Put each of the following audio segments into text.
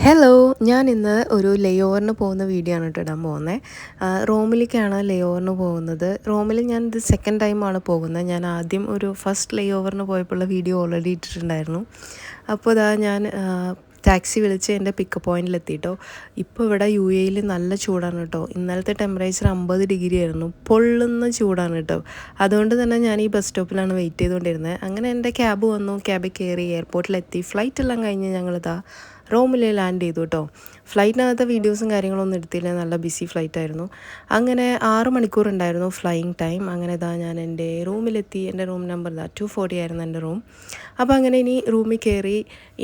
Hello, ഞാൻ ഇന്ന് ഒരു ലേ ഓവറിന് പോകുന്ന വീഡിയോ ആണ് കേട്ടോ ഇടാൻ പോകുന്നത്. റോമിലേക്കാണ് ലേ ഓവറിന് പോകുന്നത്. റോമിൽ ഞാൻ ഇത് സെക്കൻഡ് ടൈമാണ് പോകുന്നത്. ഞാൻ ആദ്യം ഒരു ഫസ്റ്റ് ലേ ഓവറിന് പോയപ്പോഴുള്ള വീഡിയോ ഓൾറെഡി ഇട്ടിട്ടുണ്ടായിരുന്നു. അപ്പോൾ ഇതാ ഞാൻ ടാക്സി വിളിച്ച് എൻ്റെ പിക്കപ്പ് പോയിന്റിലെത്തിയിട്ടോ. ഇപ്പോൾ ഇവിടെ യു എയിൽ നല്ല ചൂടാണ് കേട്ടോ. ഇന്നലത്തെ ടെമ്പറേച്ചർ 50 ഡിഗ്രി ആയിരുന്നു. പൊള്ളുന്ന ചൂടാണ് കേട്ടോ. അതുകൊണ്ട് തന്നെ ഞാൻ ഈ ബസ് സ്റ്റോപ്പിലാണ് വെയിറ്റ് ചെയ്തുകൊണ്ടിരുന്നത്. അങ്ങനെ എൻ്റെ ക്യാബ് വന്നു. ക്യാബിൽ കയറി എയർപോർട്ടിലെത്തി. ഫ്ലൈറ്റ് എല്ലാം കഴിഞ്ഞ് ഞങ്ങളിതാ റോമിൽ ലാൻഡ് ചെയ്തു കേട്ടോ. ഫ്ലൈറ്റിനകത്ത് വീഡിയോസും കാര്യങ്ങളൊന്നും എടുത്തില്ല, നല്ല ബിസി ഫ്ലൈറ്റ് ആയിരുന്നു. അങ്ങനെ 6 മണിക്കൂർ ഉണ്ടായിരുന്നു ഫ്ലൈയിങ് ടൈം. അങ്ങനെ ഇതാ ഞാൻ എൻ്റെ റൂമിലെത്തി. എൻ്റെ റൂം നമ്പർ 240 ആയിരുന്നു എൻ്റെ റൂം. അപ്പോൾ അങ്ങനെ ഇനി റൂമിൽ കയറി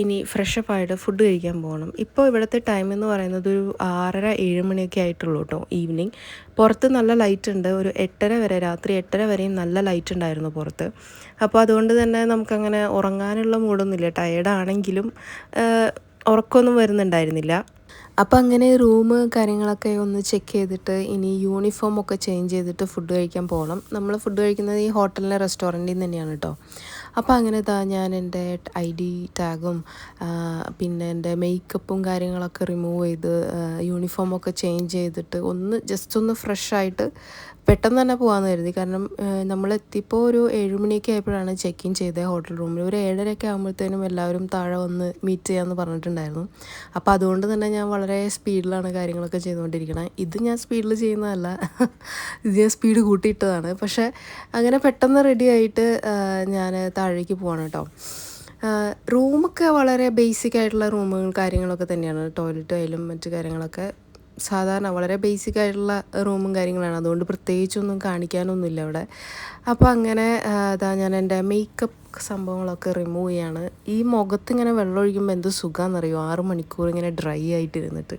ഇനി ഫ്രഷപ്പ് ആയിട്ട് ഫുഡ് കഴിക്കാൻ പോകണം. ഇപ്പോൾ ഇവിടുത്തെ ടൈം എന്ന് പറയുന്നത് ഒരു 6:30-7 മണിയൊക്കെ ആയിട്ടുള്ളൂ കേട്ടോ, ഈവനിങ്. പുറത്ത് നല്ല ലൈറ്റ് ഉണ്ട്. ഒരു 8:30 വരെ, രാത്രി 8:30 വരെയും നല്ല ലൈറ്റ് ഉണ്ടായിരുന്നു പുറത്ത്. അപ്പോൾ അതുകൊണ്ട് തന്നെ നമുക്കങ്ങനെ ഉറങ്ങാനുള്ള മൂഡൊന്നുമില്ല. ടയേർഡാണെങ്കിലും ഉറക്കമൊന്നും വരുന്നുണ്ടായിരുന്നില്ല. അപ്പോൾ അങ്ങനെ റൂം കാര്യങ്ങളൊക്കെ ഒന്ന് ചെക്ക് ചെയ്തിട്ട് ഇനി യൂണിഫോമൊക്കെ ചേഞ്ച് ചെയ്തിട്ട് ഫുഡ് കഴിക്കാൻ പോകണം. നമ്മൾ ഫുഡ് കഴിക്കുന്നത് ഈ ഹോട്ടലിലെ റെസ്റ്റോറൻറ്റിൽ നിന്ന് തന്നെയാണ് കേട്ടോ. അപ്പോൾ അങ്ങനെ ഞാൻ എൻ്റെ ID ടാഗും പിന്നെ എൻ്റെ മേക്കപ്പും കാര്യങ്ങളൊക്കെ റിമൂവ് ചെയ്ത് യൂണിഫോമൊക്കെ ചേഞ്ച് ചെയ്തിട്ട് ജസ്റ്റ് ഒന്ന് ഫ്രഷായിട്ട് പെട്ടെന്ന് തന്നെ പോകാമെന്ന് കരുതി. കാരണം നമ്മളെത്തിയപ്പോൾ ഒരു 7 മണിയൊക്കെ ആയപ്പോഴാണ് ചെക്ക് ഇൻ ചെയ്തത് ഹോട്ടൽ റൂമിൽ. ഒരു 7:30 ആകുമ്പോഴത്തേനും എല്ലാവരും താഴെ വന്ന് മീറ്റ് ചെയ്യാമെന്ന് പറഞ്ഞിട്ടുണ്ടായിരുന്നു. അപ്പോൾ അതുകൊണ്ട് തന്നെ ഞാൻ വളരെ സ്പീഡിലാണ് കാര്യങ്ങളൊക്കെ ചെയ്തുകൊണ്ടിരിക്കുന്നത്. ഇത് ഞാൻ സ്പീഡിൽ ചെയ്യുന്നതല്ല, ഇത് ഞാൻ സ്പീഡ് കൂട്ടിയിട്ടതാണ്. പക്ഷേ അങ്ങനെ പെട്ടെന്ന് റെഡി ആയിട്ട് ഞാൻ താഴേക്ക് പോവാണ് കേട്ടോ. റൂമൊക്കെ വളരെ ബേസിക് ആയിട്ടുള്ള റൂമുകൾ കാര്യങ്ങളൊക്കെ തന്നെയാണ്. ടോയ്ലറ്റ് ആയാലും മറ്റു കാര്യങ്ങളൊക്കെ സാധാരണ വളരെ ബേസിക് ആയിട്ടുള്ള റൂമും കാര്യങ്ങളാണ്. അതുകൊണ്ട് പ്രത്യേകിച്ചൊന്നും കാണിക്കാനൊന്നുമില്ല അവിടെ. അപ്പോൾ അങ്ങനെ ഞാൻ എൻ്റെ മേക്കപ്പ് സംഭവങ്ങളൊക്കെ റിമൂവ് ചെയ്യാണ്. ഈ മുഖത്തിങ്ങനെ വെള്ളം ഒഴിക്കുമ്പോൾ എന്ത് സുഖമാണെന്നറിയോ, 6 മണിക്കൂർ ഇങ്ങനെ ഡ്രൈ ആയിട്ടിരുന്നിട്ട്.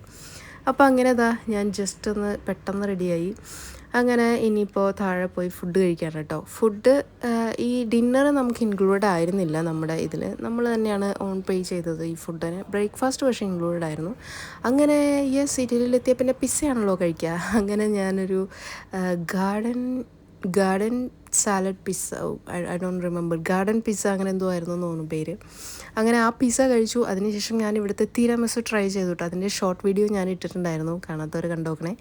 അപ്പോൾ അങ്ങനെ ഞാൻ ജസ്റ്റ് ഒന്ന് പെട്ടെന്ന് റെഡിയായി. അങ്ങനെ ഇനിയിപ്പോൾ താഴെ പോയി ഫുഡ് കഴിക്കാൻ കേട്ടോ. ഫുഡ് ഈ ഡിന്നർ നമുക്ക് ഇൻക്ലൂഡ് ആയിരുന്നില്ല നമ്മുടെ ഇതിൽ. നമ്മൾ തന്നെയാണ് ഓൺ പേ ചെയ്തത് ഈ ഫുഡിന്. ബ്രേക്ക്ഫാസ്റ്റ് പക്ഷേ ഇൻക്ലൂഡ് ആയിരുന്നു. അങ്ങനെ ഇറ്റലിയിലെത്തിയ പിന്നെ പിസ്സയാണല്ലോ കഴിക്കുക. അങ്ങനെ ഞാനൊരു garden salad pizza, I don't remember, garden pizza അങ്ങനെ എന്തോ ആയിരുന്നു എന്ന് തോന്നുന്നു പേര്. അങ്ങനെ ആ പിസ്സ കഴിച്ചു. അതിനുശേഷം ഞാൻ ഇവിടുത്തെ തിരാമിസു ട്രൈ ചെയ്തു കേട്ടോ. അതിൻ്റെ ഷോർട്ട് വീഡിയോ ഞാൻ ഇട്ടിട്ടുണ്ടായിരുന്നു, കാണാത്തവർ കണ്ടോക്കണേ.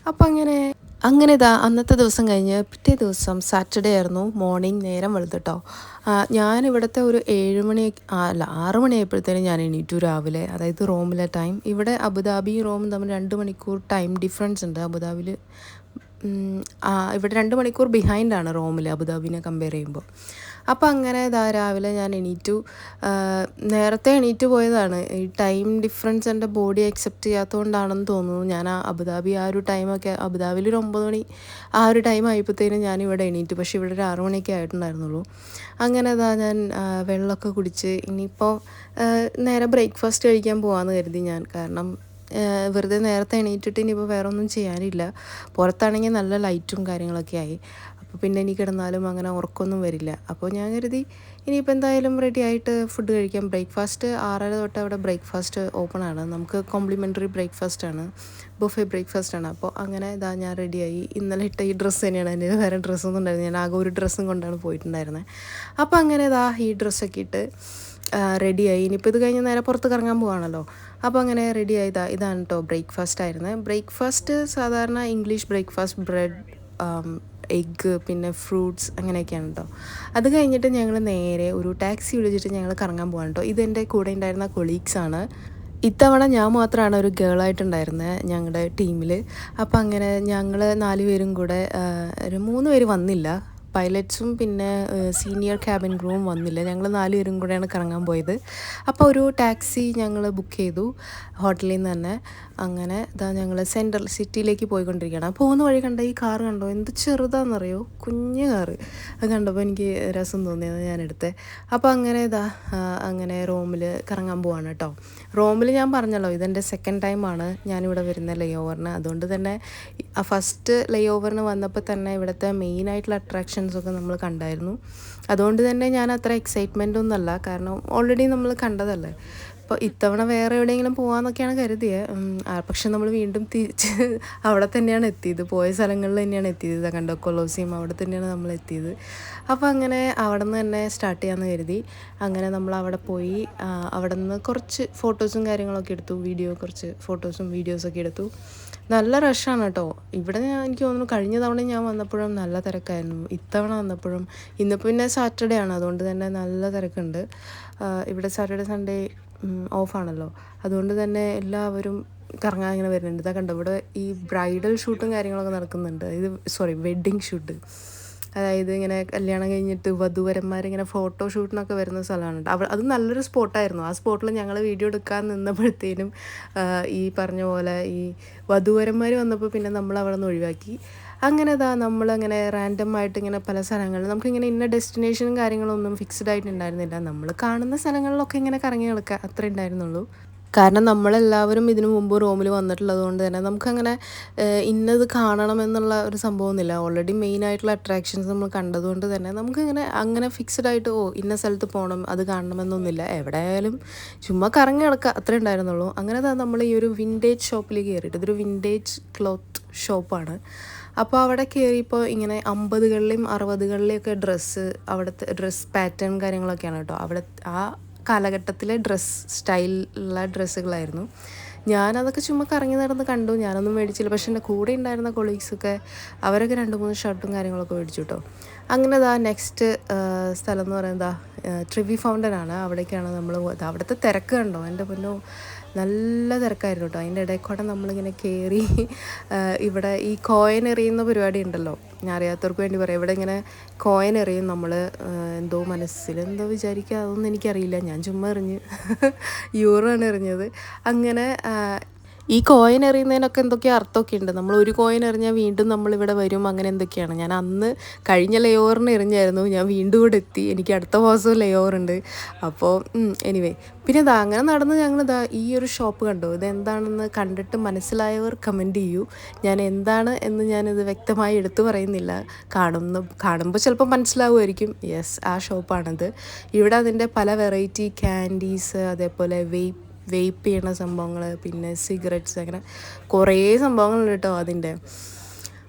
അപ്പോൾ അങ്ങനെ അന്നത്തെ ദിവസം കഴിഞ്ഞ് പിറ്റേ ദിവസം സാറ്റർഡേ ആയിരുന്നു. മോർണിംഗ് നേരം വെളുത്തിട്ടോ. ഞാനിവിടുത്തെ ഒരു 6 മണിയായപ്പോഴത്തേനും ഞാൻ എണീറ്റു രാവിലെ. അതായത് റോമിലെ ടൈം. ഇവിടെ അബുദാബിയും റോമും തമ്മിൽ 2 മണിക്കൂർ ടൈം ഡിഫറൻസ് ഉണ്ട്. അബുദാബിയിൽ ഇവിടെ 2 മണിക്കൂർ ബിഹൈൻഡാണ് റോമിൽ അബുദാബിനെ കമ്പയർ ചെയ്യുമ്പോൾ. അപ്പോൾ അങ്ങനെ രാവിലെ ഞാൻ എണീറ്റു. നേരത്തെ എണീറ്റ് പോയതാണ്. ഈ ടൈം ഡിഫറൻസ് എൻ്റെ ബോഡി അക്സെപ്റ്റ് ചെയ്യാത്തതുകൊണ്ടാണെന്ന് തോന്നുന്നു. ഞാൻ അബുദാബി ഒരു ടൈമൊക്കെ, അബുദാബിയിൽ ഒരു 9 മണി ഒരു ടൈം ആയപ്പോഴത്തേനും ഞാനിവിടെ എണീറ്റു. പക്ഷേ ഇവിടെ ഒരു 6 മണിയൊക്കെ ആയിട്ടുണ്ടായിരുന്നുള്ളൂ. അങ്ങനെ ഞാൻ വെള്ളമൊക്കെ കുടിച്ച് ഇനിയിപ്പോൾ നേരെ ബ്രേക്ക്ഫാസ്റ്റ് കഴിക്കാൻ പോകാമെന്ന് കരുതി ഞാൻ. കാരണം വെറുതെ നേരത്തെ എണീറ്റിട്ട് ഇനിയിപ്പോൾ വേറെ ഒന്നും ചെയ്യാനില്ല. പുറത്താണെങ്കിൽ നല്ല ലൈറ്റും കാര്യങ്ങളൊക്കെ ആയി. അപ്പോൾ പിന്നെ എനിക്ക് കിടന്നാലും അങ്ങനെ ഉറക്കമൊന്നും വരില്ല. അപ്പോൾ ഞാൻ കരുതി ഇനിയിപ്പോൾ എന്തായാലും റെഡി ആയിട്ട് ഫുഡ് കഴിക്കാം. ബ്രേക്ക്ഫാസ്റ്റ് 6:30 തൊട്ട് അവിടെ ബ്രേക്ക്ഫാസ്റ്റ് ഓപ്പണാണ്. നമുക്ക് കോംപ്ലിമെൻ്ററി ബ്രേക്ക്ഫാസ്റ്റാണ്, ബുഫേ ബ്രേക്ക്ഫാസ്റ്റാണ്. അപ്പോൾ അങ്ങനെ ഞാൻ റെഡിയായി. ഇന്നലെ ഇട്ട ഈ ഡ്രസ്സ് തന്നെയാണ്, എൻ്റെ വേറെ ഡ്രസ്സൊന്നും ഉണ്ടായിരുന്നു. ഞാൻ ആകെ ഒരു ഡ്രസ്സും കൊണ്ടാണ് പോയിട്ടുണ്ടായിരുന്നത്. അപ്പോൾ അങ്ങനെ ഈ ഡ്രസ്സൊക്കെ ഇട്ട് റെഡിയായി. ഇനിയിപ്പോൾ ഇത് കഴിഞ്ഞ് നേരെ പുറത്ത് കറങ്ങാൻ പോവാണല്ലോ. അപ്പോൾ അങ്ങനെ റെഡിയായി. ഇതാണ് കേട്ടോ ബ്രേക്ക്ഫാസ്റ്റ് ആയിരുന്നത്. ബ്രേക്ക്ഫാസ്റ്റ് സാധാരണ ഇംഗ്ലീഷ് ബ്രേക്ക്ഫാസ്റ്റ്, ബ്രെഡ്, എഗ്ഗ്, പിന്നെ ഫ്രൂട്ട്സ് അങ്ങനെയൊക്കെയാണ് കേട്ടോ. അത് കഴിഞ്ഞിട്ട് ഞങ്ങൾ നേരെ ഒരു ടാക്സി വിളിച്ചിട്ട് ഞങ്ങൾ കറങ്ങാൻ പോകാൻ കേട്ടോ. ഇതെൻ്റെ കൂടെ ഉണ്ടായിരുന്ന കൊളീഗ്സാണ്. ഇത്തവണ ഞാൻ മാത്രമാണ് ഒരു ഗേളായിട്ടുണ്ടായിരുന്നത് ഞങ്ങളുടെ ടീമിൽ. അപ്പോൾ അങ്ങനെ ഞങ്ങൾ 4 പേരും കൂടെ, ഒരു 3 പേര് വന്നില്ല, പൈലറ്റ്സും പിന്നെ സീനിയർ ക്യാബിൻ ക്രൂവും വന്നില്ല. ഞങ്ങൾ 4 പേരും കൂടെയാണ് കറങ്ങാൻ പോയത്. അപ്പോൾ ഒരു ടാക്സി ഞങ്ങൾ ബുക്ക് ചെയ്തു ഹോട്ടലിൽ നിന്ന് തന്നെ. അങ്ങനെ ഞങ്ങൾ സെൻട്രൽ സിറ്റിയിലേക്ക് പോയിക്കൊണ്ടിരിക്കുകയാണ്. പോകുന്ന വഴി കണ്ട ഈ കാറ് കണ്ടോ, എന്ത് ചെറുതാണെന്നറിയോ, കുഞ്ഞ് കാറ്. അത് കണ്ടപ്പോൾ എനിക്ക് രസം തോന്നിയത് ഞാൻ എടുത്തത്. അപ്പോൾ അങ്ങനെ റോമിൽ കറങ്ങാൻ പോവാണ് കേട്ടോ. റോമിൽ ഞാൻ പറഞ്ഞല്ലോ, ഇതെൻ്റെ സെക്കൻഡ് ടൈമാണ് ഞാനിവിടെ വരുന്ന ലേ ഓവറിന്. അതുകൊണ്ട് തന്നെ ഫസ്റ്റ് ലേ ഓവറിന് വന്നപ്പോൾ തന്നെ ഇവിടുത്തെ മെയിനായിട്ടുള്ള അട്രാക്ഷൻസൊക്കെ നമ്മൾ കണ്ടായിരുന്നു. അതുകൊണ്ട് തന്നെ ഞാൻ അത്ര എക്സൈറ്റ്മെൻ്റ് ഒന്നുമല്ല, കാരണം ഓൾറെഡി നമ്മൾ കണ്ടതല്ലേ. അപ്പോൾ ഇത്തവണ വേറെ എവിടെയെങ്കിലും പോകാമെന്നൊക്കെയാണ് കരുതിയത്. പക്ഷെ നമ്മൾ വീണ്ടും തിരിച്ച് അവിടെ തന്നെയാണ് എത്തിയത്. പോയ സ്ഥലങ്ങളിൽ തന്നെയാണ് എത്തിയത്. കണ്ടോ കൊളോസിയം, അവിടെ തന്നെയാണ് നമ്മൾ എത്തിയത്. അപ്പോൾ അങ്ങനെ അവിടെ നിന്ന് തന്നെ സ്റ്റാർട്ട് ചെയ്യാമെന്ന് കരുതി. അങ്ങനെ നമ്മൾ അവിടെ പോയി അവിടെ നിന്ന് കുറച്ച് ഫോട്ടോസും കാര്യങ്ങളൊക്കെ എടുത്തു. കുറച്ച് ഫോട്ടോസും വീഡിയോസൊക്കെ എടുത്തു. നല്ല റഷാണ് കേട്ടോ ഇവിടെ. എനിക്ക് തോന്നുന്നു കഴിഞ്ഞ തവണ ഞാൻ വന്നപ്പോഴും നല്ല തിരക്കായിരുന്നു. ഇത്തവണ വന്നപ്പോഴും ഇന്നിപ്പോൾ പിന്നെ സാറ്റർഡേ ആണ്, അതുകൊണ്ട് തന്നെ നല്ല തിരക്കുണ്ട്. ഇവിടെ സാറ്റർഡേ സൺഡേ ഓഫാണല്ലോ, അതുകൊണ്ട് തന്നെ എല്ലാവരും കറങ്ങാൻ ഇങ്ങനെ വരുന്നുണ്ട്. ഇതാ കണ്ടോ ഇവിടെ ഈ ബ്രൈഡൽ ഷൂട്ടും കാര്യങ്ങളൊക്കെ നടക്കുന്നുണ്ട്. Wedding shoot. അതായത് ഇങ്ങനെ കല്യാണം കഴിഞ്ഞിട്ട് വധുവരന്മാരിങ്ങനെ ഫോട്ടോ ഷൂട്ടിനൊക്കെ വരുന്ന സ്ഥലമാണ്. അത് നല്ലൊരു സ്പോട്ടായിരുന്നു. ആ സ്പോട്ടിൽ ഞങ്ങൾ വീഡിയോ എടുക്കാൻ നിന്നപ്പോഴത്തേനും ഈ പറഞ്ഞ പോലെ ഈ വധുവരന്മാർ വന്നപ്പോൾ പിന്നെ നമ്മൾ അവിടെ നിന്ന് ഒഴിവാക്കി. അങ്ങനെ നമ്മളങ്ങനെ റാൻഡമായിട്ട് ഇങ്ങനെ പല സ്ഥലങ്ങളിൽ നമുക്കിങ്ങനെ ഇന്ന ഡെസ്റ്റിനേഷനും കാര്യങ്ങളൊന്നും ഫിക്സ്ഡ് ആയിട്ടുണ്ടായിരുന്നില്ല. നമ്മൾ കാണുന്ന സ്ഥലങ്ങളിലൊക്കെ ഇങ്ങനെ കറങ്ങി നടക്കുക അത്രേ ഉണ്ടായിരുന്നുള്ളൂ. കാരണം നമ്മളെല്ലാവരും ഇതിനു മുമ്പ് റോമിൽ വന്നിട്ടുള്ളത് കൊണ്ട് തന്നെ നമുക്കങ്ങനെ ഇന്നത് കാണണമെന്നുള്ള ഒരു സംഭവമൊന്നുമില്ല. ഓൾറെഡി മെയിനായിട്ടുള്ള അട്രാക്ഷൻസ് നമ്മൾ കണ്ടതുകൊണ്ട് തന്നെ നമുക്കിങ്ങനെ അങ്ങനെ ഫിക്സ്ഡ് ആയിട്ട് ഇന്ന സ്ഥലത്ത് പോകണം അത് കാണണമെന്നൊന്നുമില്ല. എവിടെയായാലും ചുമ്മാ കറങ്ങി നടക്കുക അത്രേ ഉണ്ടായിരുന്നുള്ളൂ. അങ്ങനെ നമ്മൾ ഈ ഒരു വിൻറ്റേജ് ഷോപ്പിലേക്ക് കയറിയിട്ട്, ഇതൊരു വിൻറ്റേജ് ക്ലോത്ത് ഷോപ്പാണ്. അപ്പോൾ അവിടെ കയറിയപ്പോൾ ഇങ്ങനെ 50കളിലെയും 60കളിലെയൊക്കെ അവിടുത്തെ ഡ്രസ്സ് പാറ്റേൺ കാര്യങ്ങളൊക്കെയാണ് കേട്ടോ. അവിടെ ആ കാലഘട്ടത്തിലെ സ്റ്റൈലുള്ള ഡ്രസ്സുകളായിരുന്നു. ഞാനതൊക്കെ ചുമ്മാ കറങ്ങി നടന്ന് കണ്ടു. ഞാനൊന്നും മേടിച്ചില്ല. പക്ഷെ എൻ്റെ കൂടെ ഉണ്ടായിരുന്ന കൊളീഗ്സൊക്കെ അവരൊക്കെ 2-3 ഷർട്ടും കാര്യങ്ങളൊക്കെ മേടിച്ചു കേട്ടോ. അങ്ങനെ നെക്സ്റ്റ് സ്ഥലം എന്ന് പറയുന്നത് ട്രിവി ഫൗണ്ടനാണ്. അവിടേക്കാണ് നമ്മൾ പോയത്. അവിടുത്തെ തിരക്ക് കണ്ടോ എൻ്റെ പൊന്നോ, നല്ല തിരക്കായിരുന്നു കേട്ടോ. അതിൻ്റെ ഇടയിൽ കൂടെ നമ്മളിങ്ങനെ കയറി ഇവിടെ ഈ കോയിൻ എറിയുന്ന പരിപാടി ഉണ്ടല്ലോ, ഞാൻ അറിയാത്തവർക്ക് വേണ്ടി പറയാം. ഇവിടെ ഇങ്ങനെ കോയിൻ എറിയും നമ്മൾ. എന്തോ മനസ്സിലെന്തോ വിചാരിക്കുക അതൊന്നും എനിക്കറിയില്ല. ഞാൻ ചുമ്മാ എറിഞ്ഞ് യൂറോ ആണ് എറിഞ്ഞത്. അങ്ങനെ ഈ കോയിൻ എറിയുന്നതിനൊക്കെ എന്തൊക്കെയോ അർത്ഥമൊക്കെ ഉണ്ട്. നമ്മൾ ഒരു കോയിൻ എറിഞ്ഞാൽ വീണ്ടും നമ്മളിവിടെ വരും, അങ്ങനെ എന്തൊക്കെയാണ്. ഞാൻ അന്ന് കഴിഞ്ഞ ലേയോറിന് എറിഞ്ഞായിരുന്നു, ഞാൻ വീണ്ടും ഇവിടെ എത്തി. എനിക്ക് അടുത്ത മാസം ലേയോറുണ്ട്. അപ്പോൾ എനിവേ പിന്നെ അങ്ങനെ നടന്ന് ഞങ്ങൾ ഈ ഒരു ഷോപ്പ് കണ്ടു. ഇതെന്താണെന്ന് കണ്ടിട്ട് മനസ്സിലായവർ കമൻറ്റ് ചെയ്യൂ. ഞാൻ എന്താണ് എന്ന് ഞാനിത് വ്യക്തമായി എടുത്തു പറയുന്നില്ല. കാണുമ്പോൾ ചിലപ്പോൾ മനസ്സിലാവുമായിരിക്കും. യെസ്, ആ ഷോപ്പാണിത്. ഇവിടെ അതിൻ്റെ പല വെറൈറ്റി ക്യാൻഡീസ്, അതേപോലെ വെയ്പ്പ് ചെയ്യണ സംഭവങ്ങൾ, പിന്നെ സിഗരറ്റ്സ്, അങ്ങനെ കുറേ സംഭവങ്ങളുണ്ട് കേട്ടോ.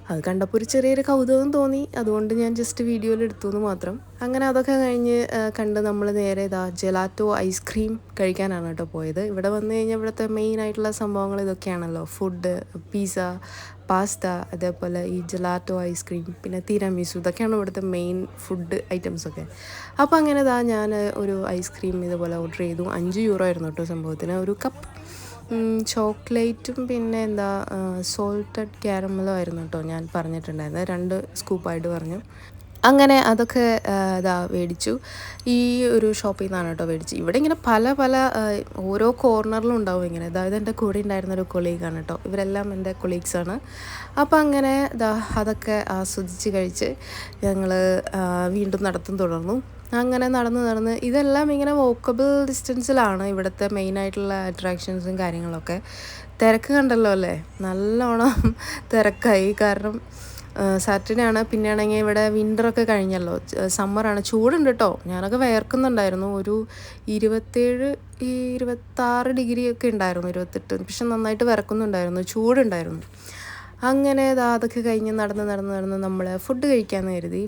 അത് കണ്ടപ്പോൾ ഒരു ചെറിയൊരു കൗതുകം തോന്നി. അതുകൊണ്ട് ഞാൻ ജസ്റ്റ് വീഡിയോയിൽ എടുത്തു എന്ന് മാത്രം. അങ്ങനെ അതൊക്കെ കഴിഞ്ഞ് കണ്ട് നമ്മൾ നേരെ ജെലാറ്റോ ഐസ്ക്രീം കഴിക്കാനാണ് കേട്ടോ പോയത്. ഇവിടെ വന്നു കഴിഞ്ഞാൽ ഇവിടുത്തെ മെയിനായിട്ടുള്ള സംഭവങ്ങൾ ഇതൊക്കെയാണല്ലോ. ഫുഡ്, പിസ്സ, പാസ്ത, അതേപോലെ ഈ ജെലാറ്റോ ഐസ്ക്രീം, പിന്നെ തിരാമിസു, ഇതൊക്കെയാണ് ഇവിടുത്തെ മെയിൻ ഫുഡ് ഐറ്റംസൊക്കെ. അപ്പോൾ അങ്ങനെ ഞാൻ ഒരു ഐസ്ക്രീം ഇതുപോലെ ഓർഡർ ചെയ്തു. 5 യൂറോ ആയിരുന്നു കേട്ടോ സംഭവത്തിന്. ഒരു കപ്പ് ചോക്ലേറ്റും പിന്നെ സോൾട്ടഡ് ക്യാരമലോ ആയിരുന്നു കേട്ടോ ഞാൻ പറഞ്ഞിട്ടുണ്ടായിരുന്നത്. 2 സ്കൂപ്പായിട്ട് പറഞ്ഞു. അങ്ങനെ അതൊക്കെ മേടിച്ചു. ഈ ഒരു ഷോപ്പിൽ നിന്നാണ് കേട്ടോ മേടിച്ചു. ഇവിടെ ഇങ്ങനെ പല ഓരോ കോർണറിലും ഉണ്ടാവും ഇങ്ങനെ. അതായത് എൻ്റെ കൂടെ ഉണ്ടായിരുന്നൊരു കൊളീഗാണ് കേട്ടോ. ഇവരെല്ലാം എൻ്റെ കൊളീഗ്സാണ്. അപ്പോൾ അങ്ങനെ അതൊക്കെ ആസ്വദിച്ച് കഴിച്ച് ഞങ്ങൾ വീണ്ടും നടത്തം തുടർന്നു. അങ്ങനെ നടന്ന് ഇതെല്ലാം ഇങ്ങനെ വോക്കബിൾ ഡിസ്റ്റൻസിലാണ് ഇവിടുത്തെ മെയിനായിട്ടുള്ള അട്രാക്ഷൻസും കാര്യങ്ങളൊക്കെ. തിരക്ക് കണ്ടല്ലോ അല്ലേ, നല്ലോണം തിരക്കായി. കാരണം സാറ്റർഡേ ആണ്. പിന്നെ ആണെങ്കിൽ ഇവിടെ വിൻ്ററൊക്കെ കഴിഞ്ഞല്ലോ, സമ്മറാണ്. ചൂടുണ്ട് കേട്ടോ. ഞാനൊക്കെ വിയർക്കുന്നുണ്ടായിരുന്നു. ഒരു 27-26 ഡിഗ്രി ഒക്കെ ഉണ്ടായിരുന്നു, 28. പക്ഷെ നന്നായിട്ട് വിയർക്കുന്നുണ്ടായിരുന്നു, ചൂടുണ്ടായിരുന്നു. അങ്ങനെ അതൊക്കെ കഴിഞ്ഞ് നടന്ന് നമ്മൾ ഫുഡ് കഴിക്കാൻ കയറി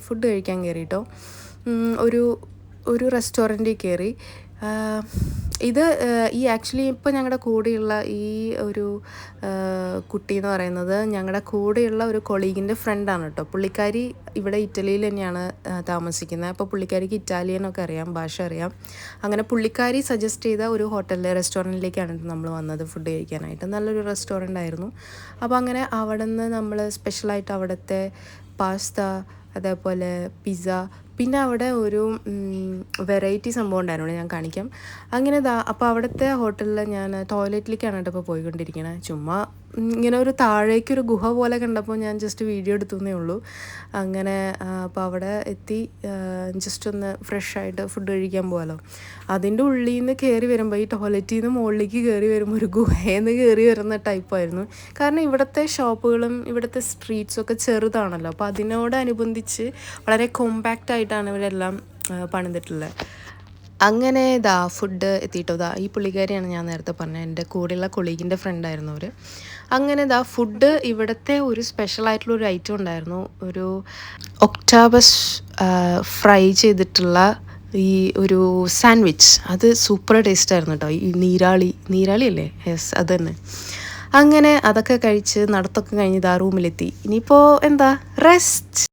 കേട്ടോ. ഒരു റെസ്റ്റോറൻറ്റിൽ കയറി. ഈ ആക്ച്വലി ഇപ്പോൾ ഞങ്ങളുടെ കൂടെയുള്ള ഈ ഒരു കുട്ടി എന്ന് പറയുന്നത് ഞങ്ങളുടെ കൂടെയുള്ള ഒരു കൊളീഗിൻ്റെ ഫ്രണ്ടാണ് കേട്ടോ. പുള്ളിക്കാരി ഇവിടെ ഇറ്റലിയിൽ തന്നെയാണ് താമസിക്കുന്നത്. അപ്പോൾ പുള്ളിക്കാരിക്ക് ഇറ്റാലിയനൊക്കെ അറിയാം, ഭാഷ അറിയാം. അങ്ങനെ പുള്ളിക്കാരി സജസ്റ്റ് ചെയ്ത ഒരു റെസ്റ്റോറൻറ്റിലേക്കാണ് നമ്മൾ വന്നത് ഫുഡ് കഴിക്കാനായിട്ട്. നല്ലൊരു റെസ്റ്റോറൻ്റ് ആയിരുന്നു. അപ്പോൾ അങ്ങനെ അവിടെ നിന്ന് നമ്മൾ സ്പെഷ്യലായിട്ട് അവിടുത്തെ പാസ്ത, അതേപോലെ പിസ്സ, പിന്നെ അവിടെ ഒരു വെറൈറ്റി സംഭവം ഉണ്ടായിരുന്നു, ഞാൻ കാണിക്കാം. അങ്ങനെ അപ്പോൾ അവിടുത്തെ ഹോട്ടലിൽ ഞാൻ ടോയ്ലറ്റിലേക്കാണ് കേട്ടോ ഇപ്പോൾ പോയിക്കൊണ്ടിരിക്കുന്നത്. ചുമ്മാ ഇങ്ങനെ ഒരു താഴേക്കൊരു ഗുഹ പോലെ കണ്ടപ്പോൾ ഞാൻ ജസ്റ്റ് വീഡിയോ എടുത്തേ ഉള്ളൂ. അങ്ങനെ അപ്പോൾ അവിടെ എത്തി ജസ്റ്റ് ഒന്ന് ഫ്രഷായിട്ട് ഫുഡ് കഴിക്കാൻ പോകാമല്ലോ. അതിൻ്റെ ഉള്ളിൽ നിന്ന് കയറി വരുമ്പോൾ, ഈ ടോയ്ലറ്റിൽ നിന്ന് മുകളിലേക്ക് കയറി വരുമ്പോൾ ഒരു ഗുഹയിൽ നിന്ന് കയറി വരുന്ന ടൈപ്പായിരുന്നു. കാരണം ഇവിടുത്തെ ഷോപ്പുകളും ഇവിടുത്തെ സ്ട്രീറ്റ്സും ഒക്കെ ചെറുതാണല്ലോ. അപ്പോൾ അതിനോടനുബന്ധിച്ച് വളരെ കോമ്പാക്റ്റ് ആയിട്ടാണ് ഇവരെല്ലാം പണിതിട്ടുള്ളത്. അങ്ങനെ ഇതാ ഫുഡ് എത്തിയിട്ടോ. ഇതാ ഈ പുള്ളിക്കാരിയാണ് ഞാൻ നേരത്തെ പറഞ്ഞത്, എൻ്റെ കൂടെയുള്ള കൊളീഗിൻ്റെ ഫ്രണ്ടായിരുന്നു അവർ. അങ്ങനെ ഇതാ ഫുഡ് ഇവിടുത്തെ ഒരു സ്പെഷ്യലായിട്ടുള്ളൊരു ഐറ്റം ഉണ്ടായിരുന്നു, ഒരു ഒക്ടാബസ് ഫ്രൈ ചെയ്തിട്ടുള്ള ഈ ഒരു സാൻഡ്വിച്ച്. അത് സൂപ്പർ ടേസ്റ്റായിരുന്നു കേട്ടോ. ഈ നീരാളി അല്ലേ? യെസ്, അത് തന്നെ. അങ്ങനെ അതൊക്കെ കഴിച്ച് നടത്തൊക്കെ കഴിഞ്ഞ് ഇതാ റൂമിലെത്തി. ഇനിയിപ്പോൾ എന്താ, റെസ്റ്റ്.